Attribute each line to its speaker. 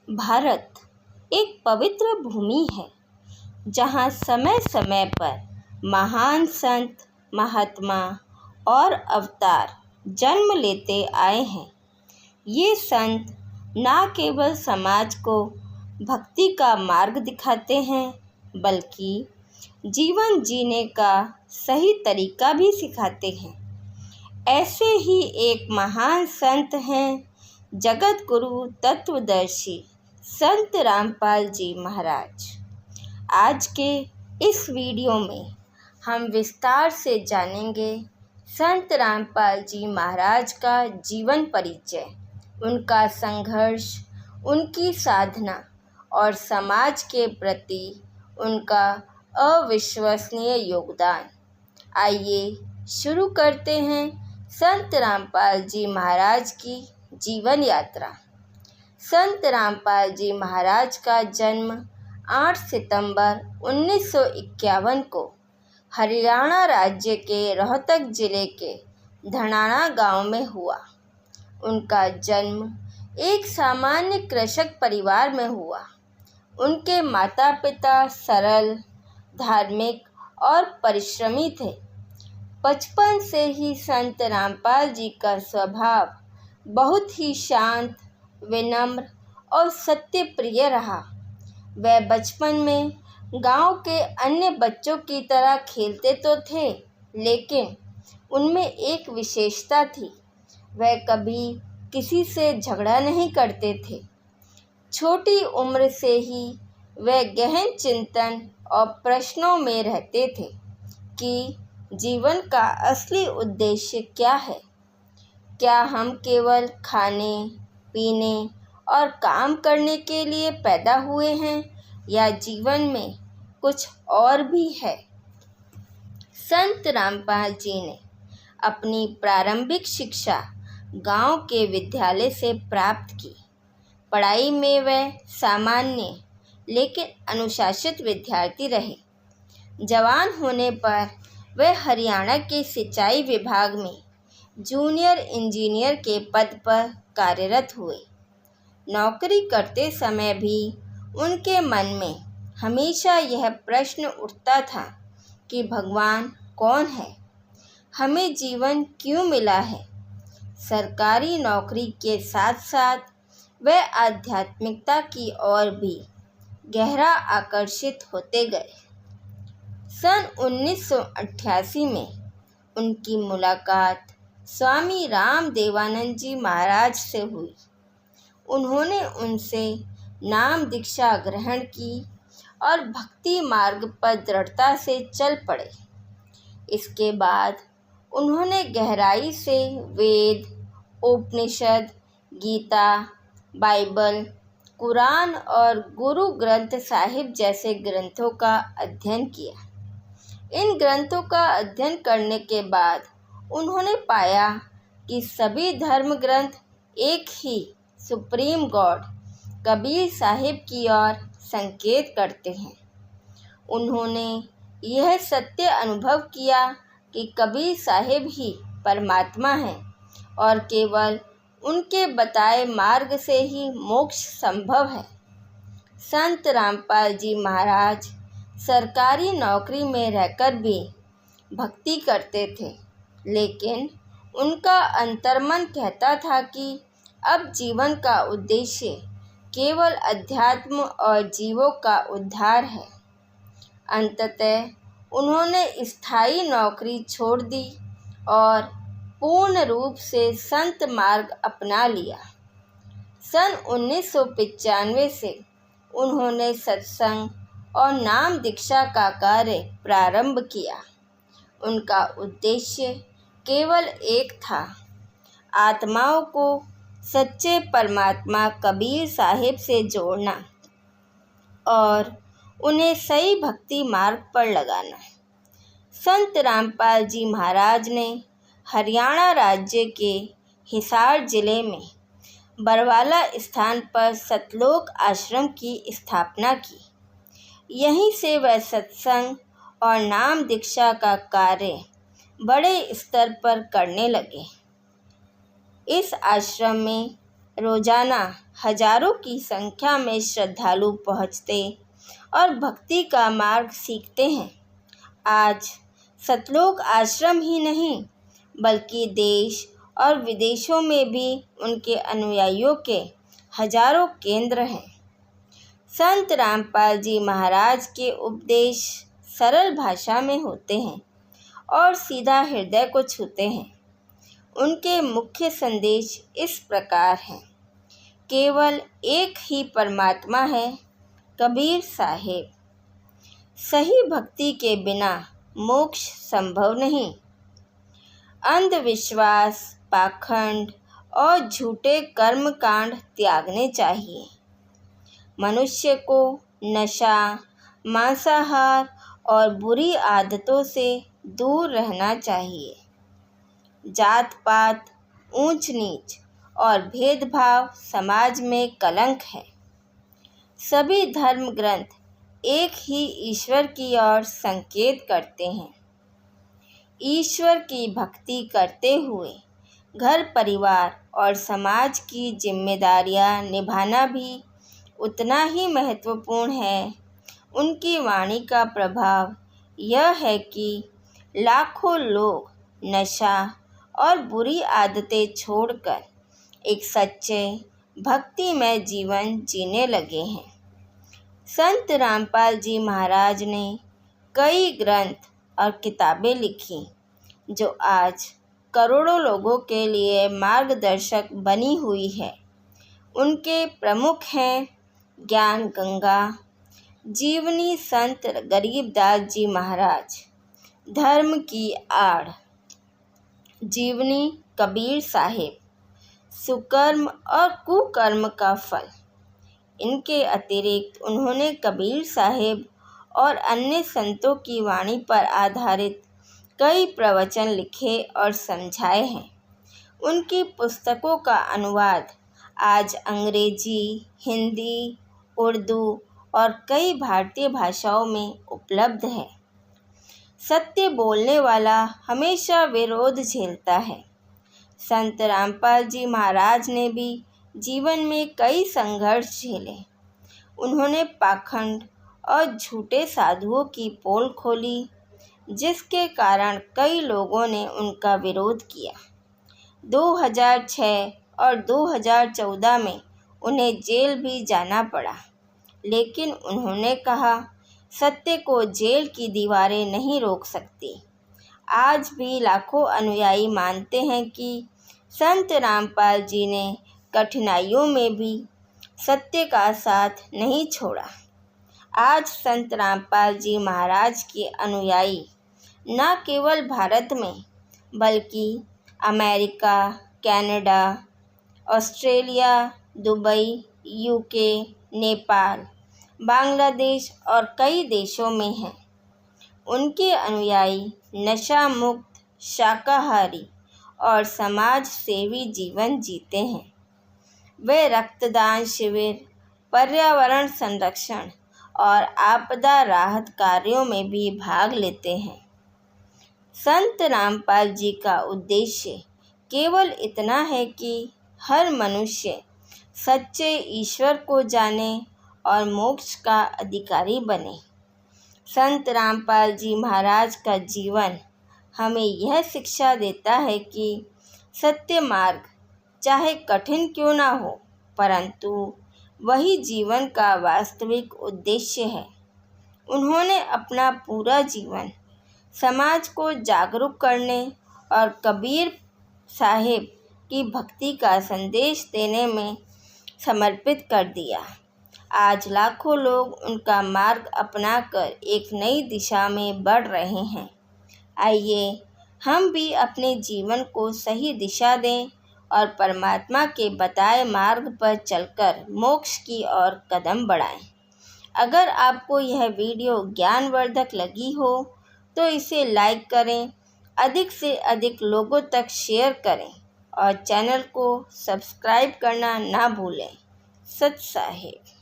Speaker 1: भारत एक पवित्र भूमि है जहाँ समय समय पर महान संत, महात्मा और अवतार जन्म लेते आए हैं। ये संत न केवल समाज को भक्ति का मार्ग दिखाते हैं, बल्कि जीवन जीने का सही तरीका भी सिखाते हैं। ऐसे ही एक महान संत हैं जगत गुरु तत्वदर्शी संत रामपाल जी महाराज। आज के इस वीडियो में हम विस्तार से जानेंगे संत रामपाल जी महाराज का जीवन परिचय, उनका संघर्ष, उनकी साधना और समाज के प्रति उनका अविश्वसनीय योगदान। आइए शुरू करते हैं संत रामपाल जी महाराज की जीवन यात्रा। संत रामपाल जी महाराज का जन्म 8 सितंबर 1951 को हरियाणा राज्य के रोहतक जिले के धनाना गांव में हुआ। उनका जन्म एक सामान्य कृषक परिवार में हुआ। उनके माता पिता सरल, धार्मिक और परिश्रमी थे। बचपन से ही संत रामपाल जी का स्वभाव बहुत ही शांत, विनम्र और सत्य प्रिय रहा। वह बचपन में गांव के अन्य बच्चों की तरह खेलते तो थे, लेकिन उनमें एक विशेषता थी, वह कभी किसी से झगड़ा नहीं करते थे। छोटी उम्र से ही वे गहन चिंतन और प्रश्नों में रहते थे कि जीवन का असली उद्देश्य क्या है। क्या हम केवल खाने, पीने और काम करने के लिए पैदा हुए हैं या जीवन में कुछ और भी है। संत रामपाल जी ने अपनी प्रारंभिक शिक्षा गांव के विद्यालय से प्राप्त की। पढ़ाई में वे सामान्य लेकिन अनुशासित विद्यार्थी रहे। जवान होने पर वे हरियाणा के सिंचाई विभाग में जूनियर इंजीनियर के पद पर कार्यरत हुए। नौकरी करते समय भी उनके मन में हमेशा यह प्रश्न उठता था कि भगवान कौन है, हमें जीवन क्यों मिला है। सरकारी नौकरी के साथ साथ वे आध्यात्मिकता की ओर भी गहरा आकर्षित होते गए। सन 1988 में उनकी मुलाकात स्वामी रामदेवानंद जी महाराज से हुई। उन्होंने उनसे नाम दीक्षा ग्रहण की और भक्ति मार्ग पर दृढ़ता से चल पड़े। इसके बाद उन्होंने गहराई से वेद, उपनिषद, गीता, बाइबल, कुरान और गुरु ग्रंथ साहिब जैसे ग्रंथों का अध्ययन किया। इन ग्रंथों का अध्ययन करने के बाद उन्होंने पाया कि सभी धर्म ग्रंथ एक ही सुप्रीम गॉड कबीर साहिब की ओर संकेत करते हैं। उन्होंने यह सत्य अनुभव किया कि कबीर साहिब ही परमात्मा हैं और केवल उनके बताए मार्ग से ही मोक्ष संभव है। संत रामपाल जी महाराज सरकारी नौकरी में रहकर भी भक्ति करते थे, लेकिन उनका अंतर्मन कहता था कि अब जीवन का उद्देश्य केवल अध्यात्म और जीवों का उद्धार है। अंततः उन्होंने स्थायी नौकरी छोड़ दी और पूर्ण रूप से संत मार्ग अपना लिया। सन 1995 से उन्होंने सत्संग और नाम दीक्षा का कार्य प्रारंभ किया। उनका उद्देश्य केवल एक था, आत्माओं को सच्चे परमात्मा कबीर साहिब से जोड़ना और उन्हें सही भक्ति मार्ग पर लगाना। संत रामपाल जी महाराज ने हरियाणा राज्य के हिसार जिले में बरवाला स्थान पर सतलोक आश्रम की स्थापना की। यहीं से वह सत्संग और नाम दीक्षा का कार्य बड़े स्तर पर करने लगे। इस आश्रम में रोजाना हजारों की संख्या में श्रद्धालु पहुँचते और भक्ति का मार्ग सीखते हैं। आज सतलोक आश्रम ही नहीं बल्कि देश और विदेशों में भी उनके अनुयायियों के हजारों केंद्र हैं। संत रामपाल जी महाराज के उपदेश सरल भाषा में होते हैं और सीधा हृदय को छूते हैं। उनके मुख्य संदेश इस प्रकार हैं। केवल एक ही परमात्मा है, कबीर साहेब। सही भक्ति के बिना मोक्ष संभव नहीं। अंधविश्वास, पाखंड और झूठे कर्मकांड त्यागने चाहिए। मनुष्य को नशा, मांसाहार और बुरी आदतों से दूर रहना चाहिए। जात पात, ऊंच नीच और भेदभाव समाज में कलंक है। सभी धर्म ग्रंथ एक ही ईश्वर की ओर संकेत करते हैं। ईश्वर की भक्ति करते हुए घर परिवार और समाज की जिम्मेदारियां निभाना भी उतना ही महत्वपूर्ण है। उनकी वाणी का प्रभाव यह है कि लाखों लोग नशा और बुरी आदतें छोड़कर एक सच्चे भक्तिमय जीवन जीने लगे हैं। संत रामपाल जी महाराज ने कई ग्रंथ और किताबें लिखी जो आज करोड़ों लोगों के लिए मार्गदर्शक बनी हुई है। उनके प्रमुख हैं ज्ञान गंगा, जीवनी संत गरीबदास जी महाराज, धर्म की आड़, जीवनी कबीर साहेब, सुकर्म और कुकर्म का फल। इनके अतिरिक्त उन्होंने कबीर साहेब और अन्य संतों की वाणी पर आधारित कई प्रवचन लिखे और समझाए हैं। उनकी पुस्तकों का अनुवाद आज अंग्रेजी, हिंदी, उर्दू और कई भारतीय भाषाओं में उपलब्ध है। सत्य बोलने वाला हमेशा विरोध झेलता है। संत रामपाल जी महाराज ने भी जीवन में कई संघर्ष झेले। उन्होंने पाखंड और झूठे साधुओं की पोल खोली, जिसके कारण कई लोगों ने उनका विरोध किया। 2006 और 2014 में उन्हें जेल भी जाना पड़ा, लेकिन उन्होंने कहा, सत्य को जेल की दीवारें नहीं रोक सकती। आज भी लाखों अनुयायी मानते हैं कि संत रामपाल जी ने कठिनाइयों में भी सत्य का साथ नहीं छोड़ा। आज संत रामपाल जी महाराज के अनुयायी न केवल भारत में बल्कि America, Canada, Australia, Dubai, UK, Nepal, Bangladesh और कई देशों में हैं। उनके अनुयायी नशा मुक्त, शाकाहारी और समाज सेवी जीवन जीते हैं। वे रक्तदान शिविर, पर्यावरण संरक्षण और आपदा राहत कार्यों में भी भाग लेते हैं। संत रामपाल जी का उद्देश्य केवल इतना है कि हर मनुष्य सच्चे ईश्वर को जाने और मोक्ष का अधिकारी बने। संत रामपाल जी महाराज का जीवन हमें यह शिक्षा देता है कि सत्य मार्ग चाहे कठिन क्यों ना हो, परंतु वही जीवन का वास्तविक उद्देश्य है। उन्होंने अपना पूरा जीवन समाज को जागरूक करने और कबीर साहेब की भक्ति का संदेश देने में समर्पित कर दिया। आज लाखों लोग उनका मार्ग अपनाकर एक नई दिशा में बढ़ रहे हैं। आइए हम भी अपने जीवन को सही दिशा दें और परमात्मा के बताए मार्ग पर चलकर मोक्ष की ओर कदम बढ़ाएं। अगर आपको यह वीडियो ज्ञानवर्धक लगी हो तो इसे लाइक करें, अधिक से अधिक लोगों तक शेयर करें और चैनल को सब्सक्राइब करना ना भूलें। सत साहेब।